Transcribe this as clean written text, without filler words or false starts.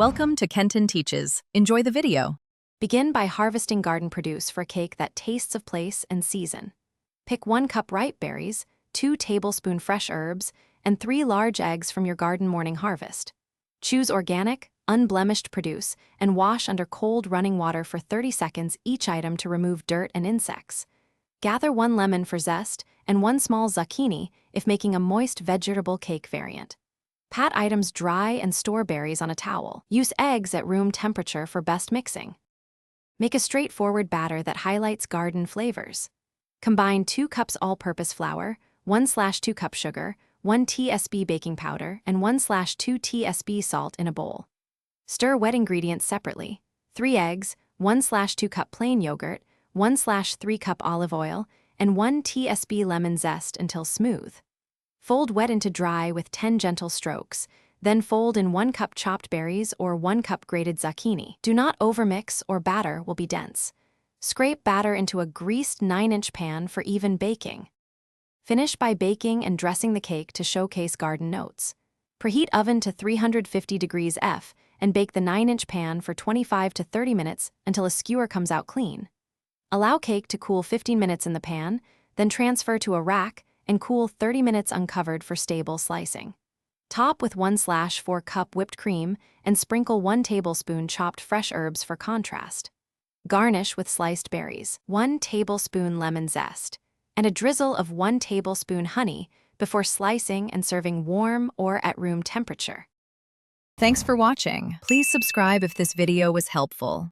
Welcome to Kenton Teaches. Enjoy the video. Begin by harvesting garden produce for a cake that tastes of place and season. Pick 1 cup ripe berries, 2 tablespoons fresh herbs, and 3 large eggs from your garden morning harvest. Choose organic, unblemished produce and wash under cold running water for 30 seconds each item to remove dirt and insects. Gather 1 lemon for zest and 1 small zucchini if making a moist vegetable cake variant. Pat items dry and store berries on a towel. Use eggs at room temperature for best mixing. Make a straightforward batter that highlights garden flavors. Combine 2 cups all-purpose flour, 1/2 cup sugar, 1 tsp baking powder, and 1/2 tsp salt in a bowl. Stir wet ingredients separately. 3 eggs, 1/2 cup plain yogurt, 1/3 cup olive oil, and 1 tsp lemon zest until smooth. Fold wet into dry with 10 gentle strokes, then fold in 1 cup chopped berries or 1 cup grated zucchini. Do not overmix or batter will be dense. Scrape batter into a greased 9-inch pan for even baking. Finish by baking and dressing the cake to showcase garden notes. Preheat oven to 350 degrees F and bake the 9-inch pan for 25 to 30 minutes until a skewer comes out clean. Allow cake to cool 15 minutes in the pan, then transfer to a rack and cool 30 minutes uncovered for stable slicing. Top with 1/4 cup whipped cream and sprinkle 1 tablespoon chopped fresh herbs for contrast. Garnish with sliced berries, 1 tablespoon lemon zest, and a drizzle of 1 tablespoon honey before slicing and serving warm or at room temperature. Thanks for watching. Please subscribe if this video was helpful.